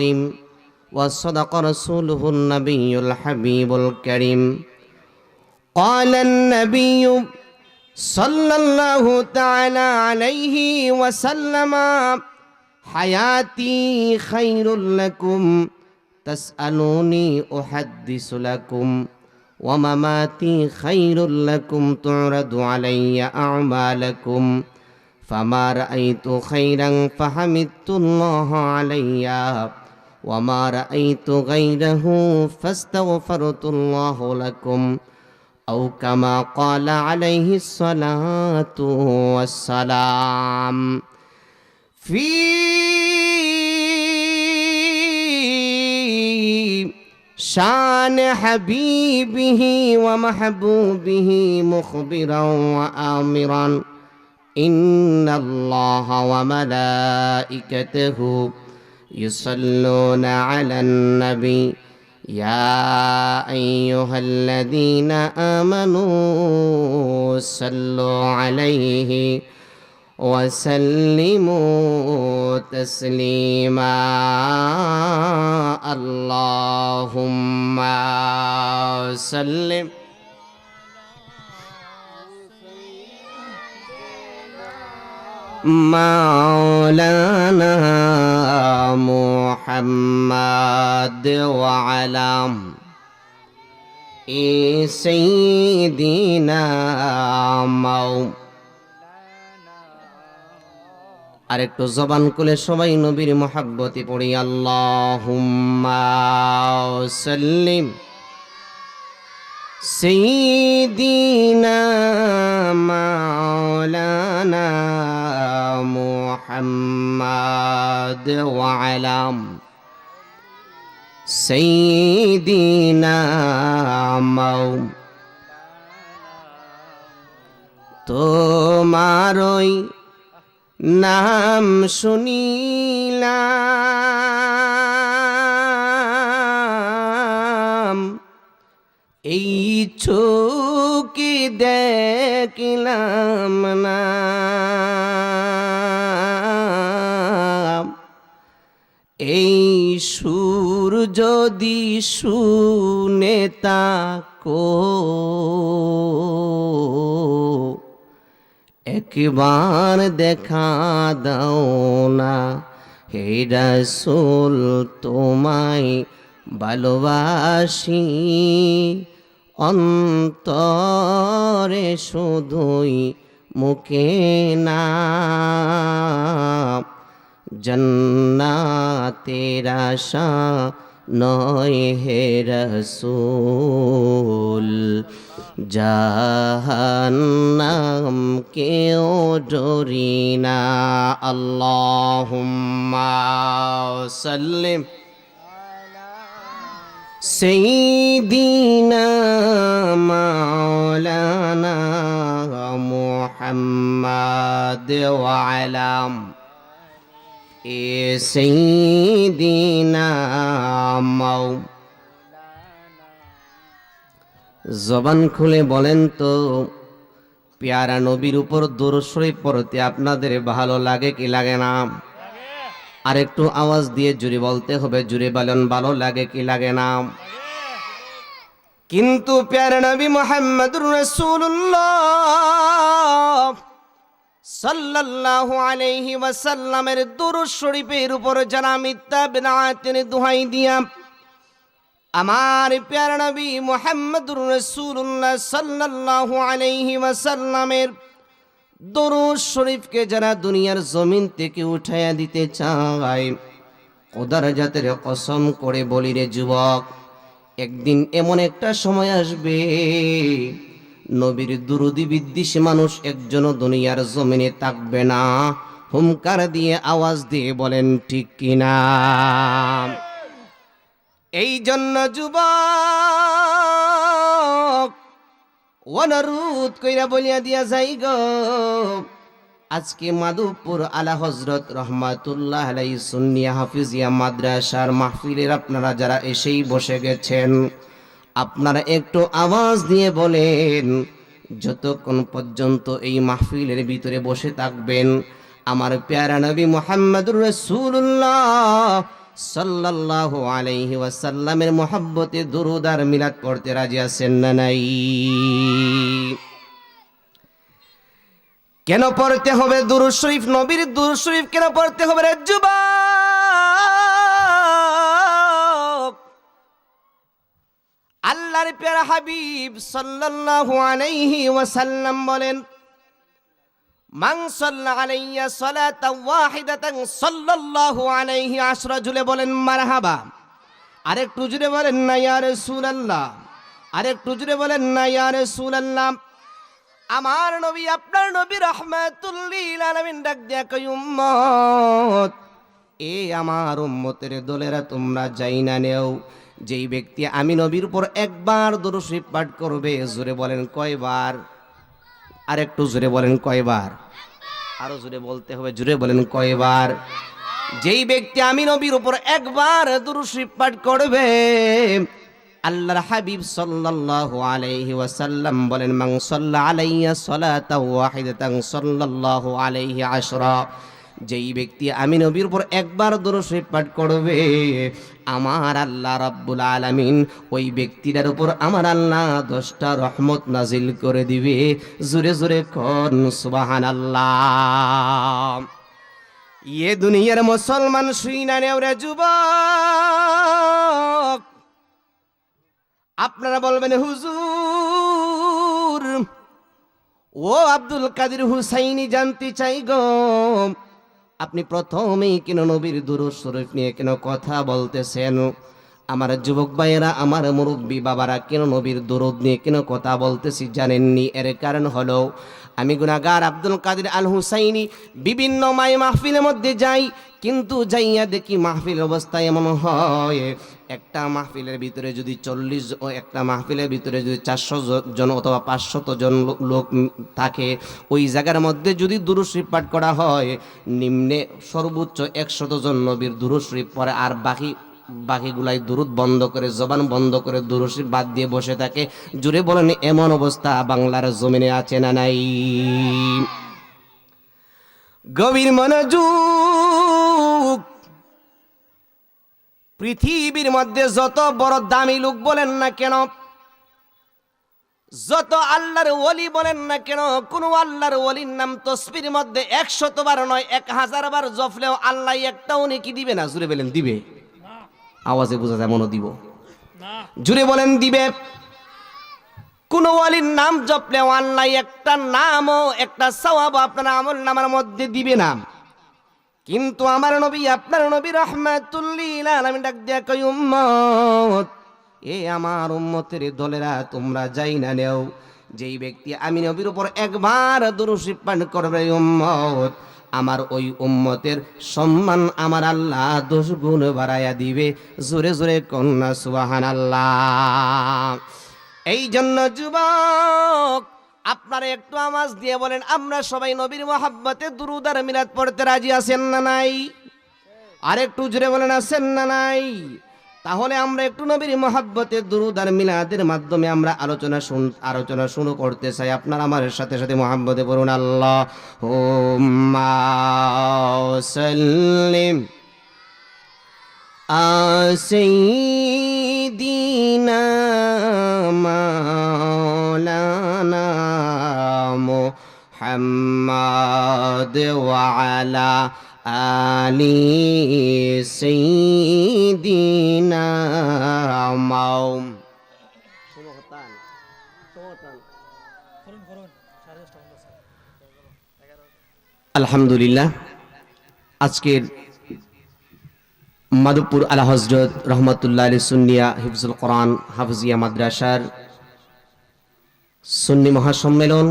العظيم وصدق رسوله النبي الحبيب الكريم قال النبي صلى الله تعالى عليه وسلم حياتي خير لكم تسألوني أحدث لكم ومماتي خير لكم تعرض علي أعمالكم فما رأيت خيرا فحمدت الله علي وما رأيت غيره فاستغفرت الله لكم أو كما قال عليه الصلاة والسلام في شان حبيبه ومحبوبه مخبرا وآمرا إن الله وملائكته يصلون على النبي يا أيها الذين آمنوا صلوا عليه وسلموا تسليما اللهم سلم مولانا محمد وعلى سيدنا مولانا আরেকটু জবান খুলে সবাই নবীর মহব্বতে পড়ি আল্লাহুম্মা সাল্লিম সাইয়্যিদিনা মাওলানা মুহাম্মাদ ওয়া আলা সাইয়্যিদিনা তোমারই নাম শুনিলাম এই চোখে দেখিলাম না এই সুর যদি শুনে তাকো একবার দেখা দাও না হে রাসূল তোমায় ভালোবাসি অন্তরে শুধুই মুখে না জান্নাতের আশা নয় হে রাসূল জাহান্নাম কেউ ডরি না আল্লাহুম্মা সাল্লিম সাইয়্যিদিনা মাওলানা মুহাম্মাদ ওয়া আলা সাইয়্যিদিনা জবান খুলে বলেন তো পেয়ারা নবীর উপর দুরূদ শরীফ পড়তে আপনাদের ভালো লাগে কি লাগে না? আর একটু আওয়াজ দিয়ে জুড়ে বলতে হবে, জুড়ে বলেন ভালো লাগে কি লাগে না? কিন্তু পেয়ারা নবী মুহাম্মদুর রাসূলুল্লাহ সাল্লাল্লাহু আলাইহি ওয়াসাল্লামের দুরূদ শরীফের উপর যারা মিথ্যা বিদআতের দোহাই দিয়া আমার প্যারা নবী মুহাম্মদুর রাসূলুল্লাহ সাল্লাল্লাহু আলাইহি ওয়াসাল্লামের দরুদ শরীফকে যারা দুনিয়ার জমিন থেকে উঠাইয়া দিতে চায়, খোদার জাতের কসম করে বলি রে যুবক, একদিন এমন একটা সময় আসবে নবীর দুরুদি বিদ্বেষী মানুষ একজনও দুনিয়ার জমিনে থাকবে না। হুমকার দিয়ে আওয়াজ দিয়ে বলেন ঠিক কিনা? এই জন্য যুবক অনুরোধ কইরা বলিয়া দিয়া যাই গো, আজকে মাধবপুর আলা হযরত রহমাতুল্লাহ আলাইহি সুন্নিয়া হাফিজিয়া মাদ্রাসার মাহফিলের আপনারা যারা এসেই বসে গেছেন, আপনারা একটু আওয়াজ দিয়ে বলেন, যতক্ষণ পর্যন্ত এই মাহফিলের ভিতরে বসে থাকবেন আমার প্যারা নবী মুহাম্মদুর রাসূলুল্লাহ সাল্লাল্লাহু আলাইহি ওয়াসাল্লামের মহব্বতে দুরূদ আর মিলাদ পড়তে রাজি আছেন না নাই? কেন পড়তে হবে দুরূদ শরীফ? নবীর দুরূদ শরীফ কেন পড়তে হবে রে যুবক? আল্লাহর প্যারা হাবিব সাল্লাল্লাহু আলাইহি ওয়াসাল্লাম বলেন, মান সাল্লা আলাইয়া সালাতান ওয়াহিদাতান সাল্লাল্লাহু আলাইহি আশরা। জুড়ে বলেন মারহাবা। আরেকটু জুড়ে বলেন না ইয়া রাসূলুল্লাহ। আরেকটু জুড়ে বলেন না ইয়া রাসূলুল্লাহ। আমার নবী, আপনার নবী রাহমাতুল লিল আলামিন ডাক দিয়া কই, উম্মত, এ আমার উম্মতের দলেরা, তোমরা যাই না নেও, যেই ব্যক্তি আমি নবীর উপর একবার দুরূদ শরীফ পাঠ করবে, জোরে বলেন কয়বার? আর একটু জোরে বলেন কয়বার? আরো জোরে বলতে হবে, জোরে বলেন কয়বার? যেই ব্যক্তি আমি নবীর উপর একবার দুরূদ শরীফ পাঠ করবে, আল্লাহর হাবিব সাল্লাল্লাহু আলাইহি ওয়াসাল্লাম বলেন, মান সাল্লা আলাইয়া সালাতান ওয়াহিদাতান সাল্লাল্লাহু আলাইহি আশরা। যেই ব্যক্তি আমি নবীর উপর একবার দুরূদ শরীফ পাঠ করবে, আমার আল্লাহ রাব্বুল আলামিন ওই ব্যক্তিটার উপর আমার আল্লাহ 10টা রহমত নাজিল করে দিবে। জোরে জোরে কোন সুবহানাল্লাহ। এ দুনিয়ার মুসলমান শুই না নেওরে যুবক, আপনারা বলবেন হুজুর, ও আব্দুল কাদের হুসাইনি, জানতে চাই গো, আপনি প্রথমেই কেন নবীর দুরূদ শরীফ নিয়ে কেন কথা বলতেছেন? আমার যুবক ভাইয়েরা, আমার মুরব্বী বাবারা, কেন নবীর দুরূদ নিয়ে কেন কথা বলতেছি জানেননি? এর কারণ হলো, আমি গুনাহগার আব্দুল কাদের আল হুসাইনি বিভিন্ন মাহফিলের মধ্যে যাই, কিন্তু যাইয়া দেখি মাহফিল অবস্থায় এমন হয়, একটা মাহফিলের ভিতরে যদি 40 ও একটা মাহফিলের ভিতরে যদি 400 জন অথবা 500 জন লোক থাকে, ওই জায়গার মধ্যে যদি দুরূদ শরীফ পাঠ করা হয়, নিম্নে সর্বোচ্চ 100 জন নবীর দুরূদ শরীফ পড়ে, আর বাকিগুলাই দুরূদ বন্ধ করে, জবান বন্ধ করে দুরূদ শরীফ বাদ দিয়ে বসে থাকে। জুড়ে বলেন এমন অবস্থা বাংলার জমিনে আছে না নাই? গভীর মনোযোগ। পৃথিবীর মধ্যে যত বড় দামি লোক বলেন না কেন, যত আল্লাহর ওলি বলেন না কেন, কোন আল্লাহর ওলির নাম তসবির মধ্যে 100 বার নয় 1000 বার জপলেও আল্লাহ একটাও নেকি দিবে না? জুড়ে বলেন দিবে? আওয়াজে বোঝা যায় মনে দিব। জুড়ে বলেন দিবে? কোন ওয়ালির নাম জপলেও আল্লাহ একটা নামও, একটা সওয়াব আপনার আমল নামার মধ্যে দিবে না। কিন্তু আমার নবী, আপনার নবী রাহমাতুল লিল আলামিন ডাক দিয়া কই, উম্মত, এ আমার উম্মতের দলেরা, তোমরা যাই না নেও, যেই ব্যক্তি আমি নবীর উপর একবার দুরূদ শরীফ পাঠ করবে, উম্মত, আমার ওই উম্মতের সম্মান আমার আল্লাহ 10 গুণ বাড়াইয়া দিবে। জোরে জোরে কন্যা সুবহানাল্লাহ। এই জন্য যুবক, আপনারা একটু আওয়াজ দিয়ে বলেন, আমরা সবাই নবীর মহব্বতে দুরূদ আর মিলাদ পড়তে রাজি আছেন না নাই? আর একটু জোরে বলেন, আছেন না নাই? তাহলে আমরা একটু নবীর মহব্বতে দুরূদ আর মিলাদের মাধ্যমে আমরা আলোচনা শুরু করতে চাই। আপনারা আমার সাথে সাথে মহব্বতে পড়ুন, আল্লাহুম্মা সাল্লিম সাইয়্যিদিনা মাওলানা মুহাম্মাদ ওয়া আলা আলি সাইয়্যিদিনা আলহামদুলিল্লাহ। আজকের মাধবপুর আলা হযরত রহমাতুল্লাহ আলাইহি সুন্নিয়া হিফজুল কোরআন হাফজিয়া মাদ্রাসার সুন্নি মহাসম্মেলন,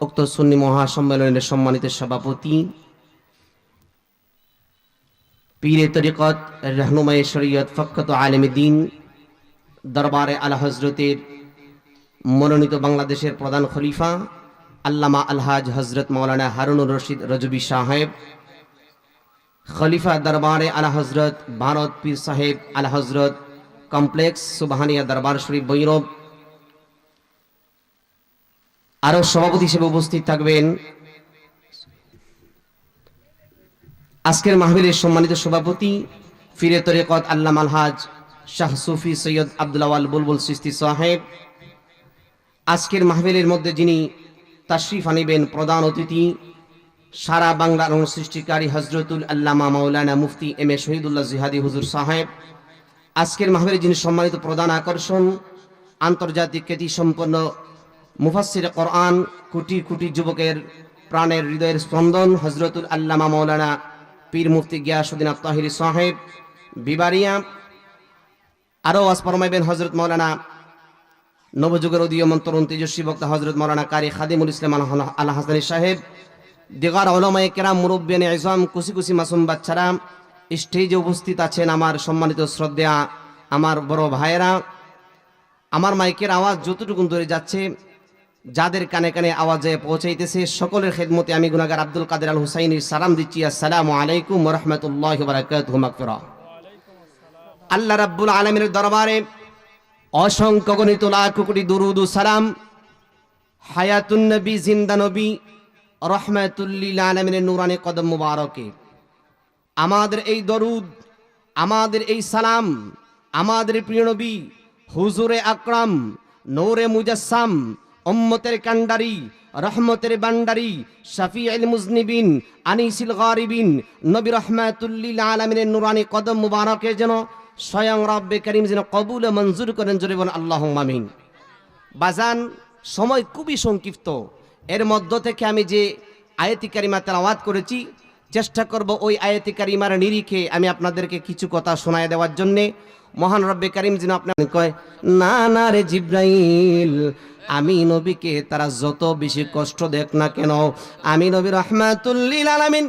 উক্ত সুন্নি মহাসম্মেলনের সম্মানিত সভাপতি, পীরে তরিকত রহনুমায়ে শরীয়ত ফকত আলেমে দ্বীন দরবারে আলা হযরতের মনোনীত বাংলাদেশের প্রধান খলিফা আল্লামা আলহাজ হযরত মাওলানা হারুনুর রশিদ রজবী সাহেব, খলিফা দরবারে আলা হযরত ভারত পীর সাহেব আলা হযরত কমপ্লেক্স সুবহানিয়া দরবার শরীফ বৈরব, আরো সভাপতি হিসেবে উপস্থিত থাকবেন আজকের মাহফিলের সম্মানিত সভাপতি ফিরে তরিকত আল্লামা আলহাজ শাহ সুফি সৈয়দ আব্দুল আওয়াল বুলবুল চিশতি সাহেব, আজকের মাহফিলের মধ্যে যিনি তাশরিফ আনিবেন প্রধান অতিথি সারা বাংলার সৃষ্টিকারী হজরতুল আল্লামা মাওলানা মুফতি এম এ শহীদুল্লাহ জিহাদি হুজুর সাহেব। আজকের মাহফিলে যিনি সম্মানিত প্রধান আকর্ষণ, আন্তর্জাতিক খ্যাতি সম্পন্ন মুফাসসির কোরআন, কোটি কোটি যুবকের প্রাণের হৃদয়ের স্পন্দন হজরতুল আল্লামা মাওলানা পীর মুফতি গিয়াসউদ্দিন আত-তাহিরি সাহেব বিবারিয়া। আরও ওয়াজ ফরমাইবেন হজরত মাওলানা নবযুগের উদীয়মান তরুণ তেজস্বী বক্তা হজরত মাওলানা কারি খাদিমুল ইসলাম আল হাসানী সাহেব। দিগার উলামায়ে কেরাম, মুরব্বিয়ানে ইজম, কুসি কুসি মাসুম বাচ্চারা স্টেজে উপস্থিত আছেন। আমার সম্মানিত শ্রদ্ধা আমার বড় ভাইয়েরা, আমার মাইকের আওয়াজ যতটুকু দূরে যাচ্ছে, যাদের কানে কানে আওয়াজে পৌঁছাইতেছে, সকলের খেদমতে আমি গুনাহগার আব্দুল কাদের আল হুসাইনির সালাম দিচ্ছি। আসসালামু আলাইকুম ওয়া রাহমাতুল্লাহি ওয়া বারাকাতুহু। মাগফিরা। আল্লাহ রাব্বুল আলামিনের দরবারে অসংখ্য গণিত লাখ কোটি দুরুদ ও সালাম হায়াতুন নবী, জিন্দা নবী, রহমাতুল লিল আলামিনের নূরানি কদম মুবারকে আমাদের এই দরুদ, আমাদের এই সালাম আমাদের প্রিয় নবী হুজুরে আকরাম, নূরে মুজাসসাম, উম্মতের কান্ডারি, রহমতের বান্ডারি, শাফিউল মুজনিবিন, আনিসিল গারিবিন, নবী রহমাতুল লিল আলামিনের নূরানি কদম মুবারকে যেন স্বয়ং রব্বে করিম যেন কবুল ও মঞ্জুর করেন। জোরে বলেন আল্লাহুম্মা আমিন। বাজান, সময় খুবই সংক্ষিপ্ত, এর মধ্য থেকে আমি যে আয়াতি কারিমা তেলাওয়াত করেছি চেষ্টা করব ওই আয়াতি কারিমার নিরিখে আমি আপনাদেরকে কিছু কথা শোনায় দেওয়ার জন্যে। মহান রব্বে করিম যেন আপনার কয়, না না রে জিব্রাইল, আমি নবীকে তারা যত বেশি কষ্ট দেখ না কেন, আমি নবী রহমাতুল লিল আলামিন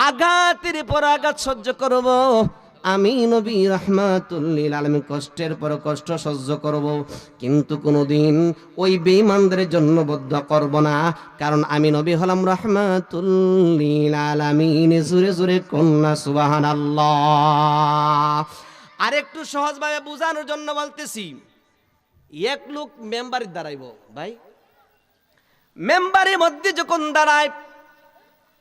আঘাতের পর আঘাত সহ্য করব। আমি নবী রহমাতুল লিল আলামিন কষ্টের পর কষ্ট সহ্য করব, কিন্তু কোনোদিন ওই বেঈমানদের জন্য বদদুয়া করব না, কারণ আমি নবী হলাম রহমাতুল লিল আলামিন। জোরে জোরে কন্যা সুবহানাল্লাহ। আরেকটু সহজভাবে বোঝানোর জন্য বলতেছি, এক লোক মেম্বারে দাঁড়াইব, ভাই মেম্বারের মধ্যে যখন দাঁড়ায়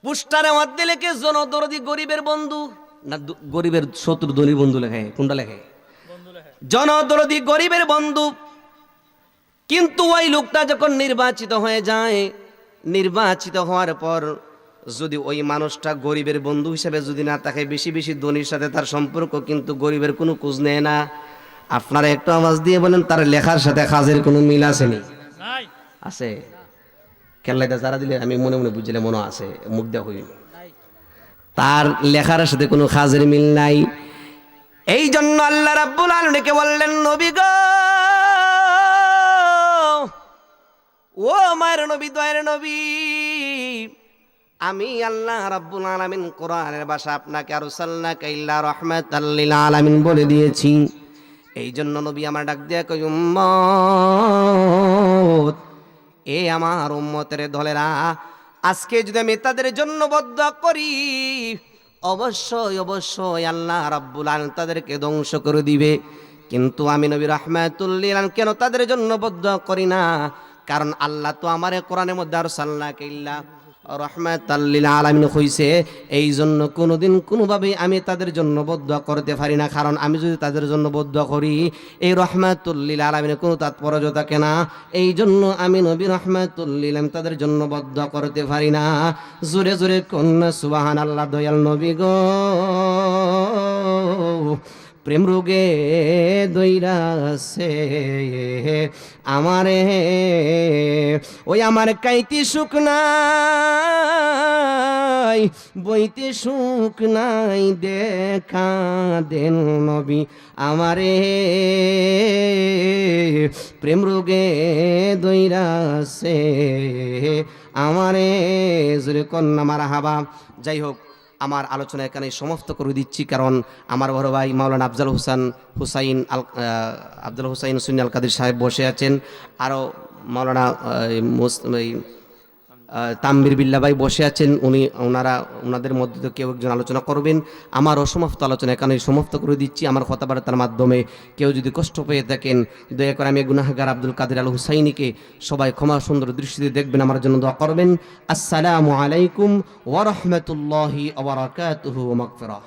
পোস্টারের মধ্যে লেখে জনদরদি গরিবের বন্ধু, না গরিবের শত্রু ধনী বন্ধু লেখে, কোনটা লেখে? জনদরদি গরিবের বন্ধু। কিন্তু ওই লোকটা যখন নির্বাচিত হয়ে যায়, নির্বাচিত হওয়ার পর যদি ওই মানুষটা গরিবের বন্ধু হিসেবে যদি না থাকে, বেশি বেশি ধনীর সাথে তার সম্পর্ক, কিন্তু গরিবের কোনো খোঁজ নেয় না। আপনারা একটু আওয়াজ দিয়ে বলেন, তার লেখার সাথে কাজের কোনো মিল আছে নি? আছে? কেল্লাইটা যারা দিলে আমি মনে মনে বুঝলে মনে আছে, মুখ দেওয়া হইনি, তার লেখার সাথে কোনো কাজের মিল নাই। এই জন্য আল্লাহ রাব্বুল আলামিনকে বললেন, নবী গো, ও মায়ের নবী, দয়ার নবী, আমি আল্লাহ রাব্বুল আলামিন কোরআনের ভাষা আপনাকে আরসালনাকা ইল্লা রাহমাতাল লিল আলামিন বলে দিয়েছি। এই জন্য নবী আমার ডাক দিয়া কই, উম্মত, এ আমার উম্মতের দলেরা, আজকে যদি আমি তাদের জন্য বদদুয়া করি, অবশ্যই অবশ্যই আল্লাহ রাব্বুল আলামিন তাদেরকে ধ্বংস করে দিবে। কিন্তু আমি নবী রাহমাতুল লিল আলামিন কেন তাদের জন্য বদদুয়া করি না? কারণ আল্লাহ তো আমারে কোরআনের মধ্যে আরসালনাকা ইল্লা রাহমাতাল লিল আলামিন কইছে। এই জন্য কোনোদিন কোনোভাবেই আমি তাদের জন্য বদদুয়া করতে পারি না, কারণ আমি যদি তাদের জন্য বদদুয়া করি এই রাহমাতুল লিল আলামিনের কোনো তাৎপর্য থাকে না। এই জন্য আমি নবী রাহমাতুল লিল আলামিন তাদের জন্য বদদুয়া করতে পারি না। জোরে জোরে কন্যা সুবহানাল্লাহ। দয়াল নবী গো, প্রেম রোগে দইরাছে আমারে, ওই আমার কাইতে সুখ নাই, বইতে সুখ নাই, দেখা দেন নবী আমারে, প্রেম রোগে দইরাছে আমারে। জোরে কন্যা মারহাবা। যাই হোক, আমার আলোচনা এখানে সমাপ্ত করে দিচ্ছি, কারণ আমার বড় ভাই মাওলানা আফজাল হুসাইন সুন্নি আল কাদের সাহেব বসে আছেন, আরও মাওলানা তাম্বির বিল্লাহ ভাই বসে আছেন। ওনাদের মধ্যে তো কেউ একজন আলোচনা করবেন। আমার অসমাপ্ত আলোচনা এখানে সমাপ্ত করে দিচ্ছি। আমার কথাবার্তার মাধ্যমে কেউ যদি কষ্ট পেয়ে থাকেন, দয়া করে আমি গুনাহগার আব্দুল কাদের আল হুসাইনিকে সবাই ক্ষমা সুন্দর দৃষ্টিতে দেখবেন, আমার জন্য দোয়া করবেন। আসসালামু আলাইকুম ওয়া রাহমাতুল্লাহি ওয়া বারাকাতুহু ওয়া মাগফিরাহ।